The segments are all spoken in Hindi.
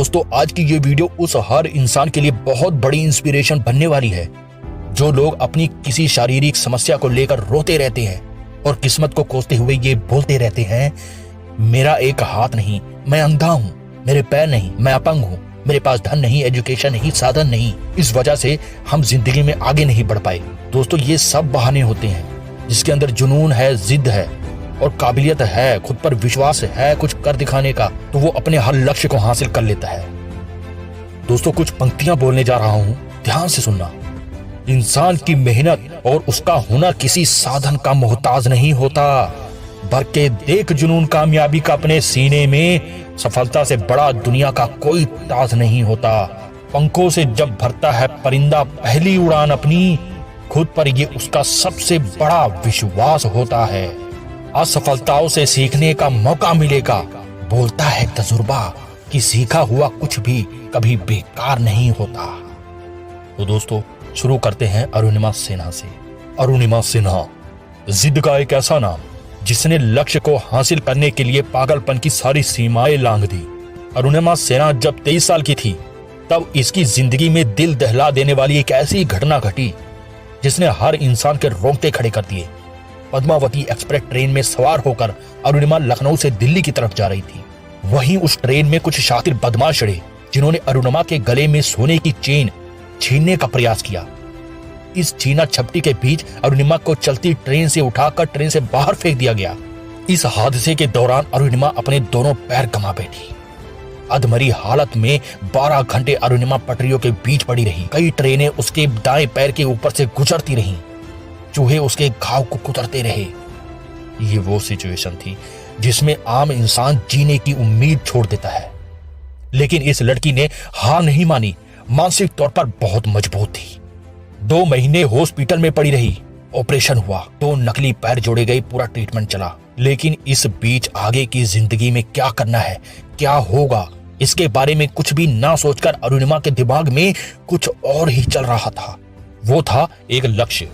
दोस्तों आज की ये वीडियो उस हर इंसान के लिए बहुत बड़ी इंस्पिरेशन बनने वाली है जो लोग अपनी किसी शारीरिक समस्या को लेकर रोते रहते हैं और किस्मत को कोसते हुए ये बोलते रहते हैं, मेरा एक हाथ नहीं, मैं अंधा हूँ, मेरे पैर नहीं, मैं अपंग हूँ, मेरे पास धन नहीं, एजुकेशन नहीं, साधन नहीं, इस वजह से हम जिंदगी में आगे नहीं बढ़ पाए। दोस्तों ये सब बहाने होते हैं। जिसके अंदर जुनून है, जिद है और काबिलियत है, खुद पर विश्वास है कुछ कर दिखाने का, तो वो अपने हर लक्ष्य को हासिल कर लेता है। दोस्तों कुछ पंक्तियां बोलने जा रहा हूं, ध्यान से सुनना। इंसान की मेहनत और उसका हुनर किसी साधन का मोहताज नहीं होता, बल्कि देख जुनून कामयाबी का अपने सीने में, सफलता से बड़ा दुनिया का कोई ताज नहीं होता। पंखों से जब भरता है परिंदा पहली उड़ान अपनी, खुद पर ये उसका सबसे बड़ा विश्वास होता है। असफलताओं से सीखने का मौका मिलेगा, बोलता है तजुर्बा कि सीखा हुआ कुछ भी कभी बेकार नहीं होता। तो दोस्तों शुरू करते हैं अरुणिमा सिन्हा से। अरुणिमा सिन्हा जिद का एक ऐसा नाम जिसने लक्ष्य को हासिल करने के लिए पागलपन की सारी सीमाएं लांघ दी। अरुणिमा सिन्हा जब 23 साल की थी तब इसकी जिंदगी में दिल दहला देने वाली एक ऐसी घटना घटी जिसने हर इंसान के रोंगटे खड़े कर दिए। पद्मावती एक्सप्रेस ट्रेन में सवार होकर अरुणिमा लखनऊ से दिल्ली की तरफ जा रही थी। वहीं उस ट्रेन में कुछ शातिर बदमाश चढ़े जिन्होंने अरुणिमा के गले में सोने की चेन छीनने का प्रयास किया। इस छीना झपटी के बीच अरुणिमा को चलती ट्रेन से उठाकर ट्रेन से बाहर फेंक दिया गया। इस हादसे के दौरान अरुणिमा अपने दोनों पैर गंवा बैठी। अधमरी हालत में 12 घंटे अरुणिमा पटरियों के बीच पड़ी रही। कई ट्रेनें उसके दाएं पैर के ऊपर से गुजरती रहीं। चूहे उसके घाव को कुतरते रहे। ये वो सिचुएशन थी जिसमें आम इंसान जीने की उम्मीद छोड़ देता है, लेकिन इस लड़की ने हार नहीं मानी। मानसिक तौर पर बहुत मजबूत थी। 2 महीने हॉस्पिटल में पड़ी रही। ऑपरेशन हुआ, 2 नकली पैर जोड़े गए, पूरा ट्रीटमेंट चला। लेकिन इस बीच आगे की जिंदगी में क्या करना है, क्या होगा, इसके बारे में कुछ भी ना सोचकर अरुणिमा के दिमाग में कुछ और ही चल रहा था। वो था एक लक्ष्य।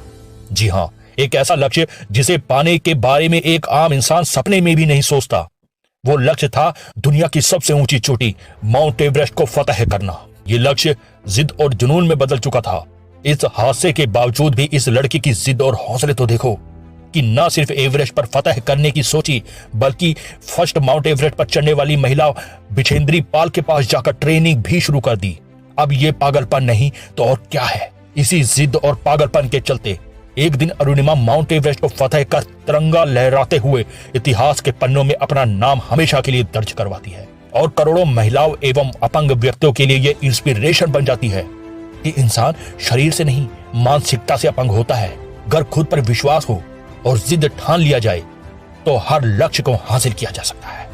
जी हाँ, एक ऐसा लक्ष्य जिसे पाने के बारे में एक आम इंसान सपने में भी नहीं सोचता। वो लक्ष्य था दुनिया की सबसे ऊंची चोटी माउंट एवरेस्ट को फतह करना। ये लक्ष्य जिद और जुनून में बदल चुका था। इस हादसे के बावजूद भी इस लड़की की जिद और हौसले तो देखो कि न सिर्फ एवरेस्ट पर फतह करने की सोची, बल्कि फर्स्ट माउंट एवरेस्ट पर चढ़ने वाली महिला बिछेंद्री पाल के पास जाकर ट्रेनिंग भी शुरू कर दी। अब ये पागलपन नहीं तो और क्या है। इसी जिद और पागलपन के चलते एक दिन अरुणिमा माउंट एवरेस्ट को फतह कर तिरंगा लहराते हुए इतिहास के पन्नों में अपना नाम हमेशा के लिए दर्ज करवाती है और करोड़ों महिलाओं एवं अपंग व्यक्तियों के लिए यह इंस्पिरेशन बन जाती है कि इंसान शरीर से नहीं मानसिकता से अपंग होता है। अगर खुद पर विश्वास हो और जिद ठान लिया जाए तो हर लक्ष्य को हासिल किया जा सकता है।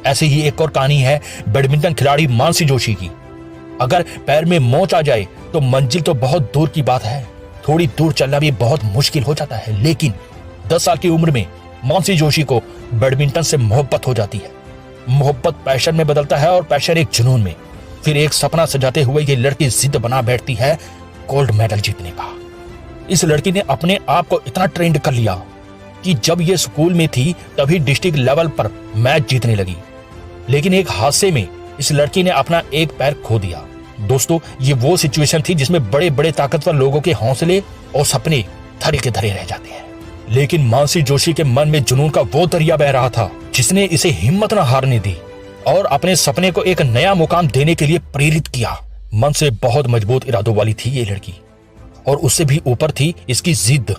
ऐसी ही एक और कहानी है बैडमिंटन खिलाड़ी मानसी जोशी की। अगर पैर में मोच आ जाए तो मंजिल तो बहुत दूर की बात है, थोड़ी दूर चलना भी बहुत मुश्किल हो जाता है। लेकिन 10 साल की उम्र में मानसी जोशी को बैडमिंटन से मोहब्बत हो जाती है। मोहब्बत पैशन में बदलता है और पैशन एक जुनून में। फिर एक सपना सजाते हुए ये लड़की जिद बना बैठती है गोल्ड मेडल जीतने का। इस लड़की ने अपने आप को इतना ट्रेंड कर लिया कि जब ये स्कूल में थी तभी डिस्ट्रिक्ट लेवल पर मैच जीतने लगी। लेकिन एक हादसे में इस लड़की ने अपना एक पैर खो दिया। दोस्तों ये वो सिचुएशन थी जिसमें बड़े बड़े ताकतवर लोगों के हौसले और सपने धरे के धरे रह जाते हैं। लेकिन मानसी जोशी के मन में जुनून का वो दरिया बह रहा था जिसने इसे हिम्मत न हारने दी और अपने सपने को एक नया मुकाम देने के लिए प्रेरित किया। मन से बहुत मजबूत इरादों वाली थी ये लड़की और उससे भी ऊपर थी इसकी जिद।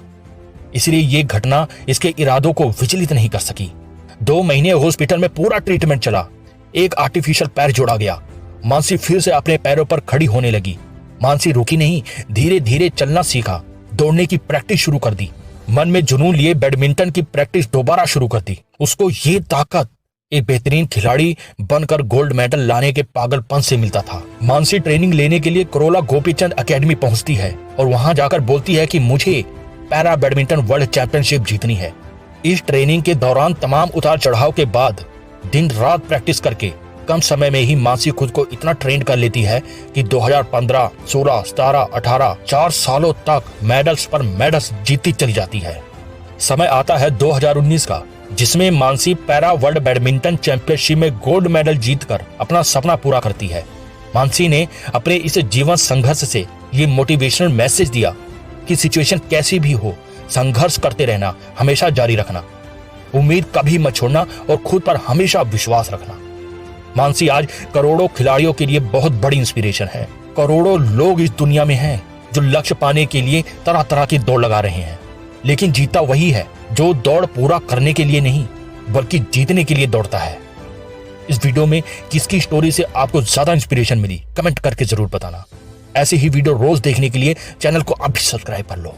इसलिए ये घटना इसके इरादों को विचलित नहीं कर सकी। 2 महीने हॉस्पिटल में पूरा ट्रीटमेंट चला। एक आर्टिफिशियल पैर जोड़ा गया। मानसी फिर से अपने पैरों पर खड़ी होने लगी। मानसी रुकी नहीं, धीरे धीरे चलना सीखा, दौड़ने की प्रैक्टिस शुरू कर दी। मन में जुनून लिए बैडमिंटन की प्रैक्टिस दोबारा शुरू कर दी। उसको ये ताकत एक बेहतरीन खिलाड़ी बनकर गोल्ड मेडल लाने के पागलपन से मिलता था। मानसी ट्रेनिंग लेने के लिए करोला गोपीचंद एकेडमी पहुंचती है और वहां जाकर बोलती है कि मुझे पैरा बैडमिंटन वर्ल्ड चैंपियनशिप जीतनी है। इस ट्रेनिंग के दौरान तमाम उतार चढ़ाव के बाद दिन रात प्रैक्टिस करके कम समय में ही मानसी खुद को इतना ट्रेन कर लेती है कि 2015, 16, 17, 18 4 सालों तक मेडल्स पर मेडल्स जीतती चली जाती है। समय आता है 2019 का जिसमें Mansi para world badminton championship में गोल्ड मेडल जीतकर अपना सपना पूरा करती है। मानसी ने अपने इस जीवन संघर्ष से ये मोटिवेशनल मैसेज दिया कि सिचुएशन कैसी भी हो, संघर्ष करते रहना, हमेशा जारी रखना, उम्मीद कभी मत छोड़ना और खुद पर हमेशा विश्वास रखना। मानसी आज करोड़ों खिलाड़ियों के लिए बहुत बड़ी इंस्पिरेशन है। करोड़ों लोग इस दुनिया में हैं जो लक्ष्य पाने के लिए तरह तरह की दौड़ लगा रहे हैं, लेकिन जीता वही है जो दौड़ पूरा करने के लिए नहीं बल्कि जीतने के लिए दौड़ता है। इस वीडियो में किसकी स्टोरी से आपको ज्यादा इंस्पिरेशन मिली, कमेंट करके जरूर बताना। ऐसे ही वीडियो रोज देखने के लिए चैनल को अभी सब्सक्राइब कर लो।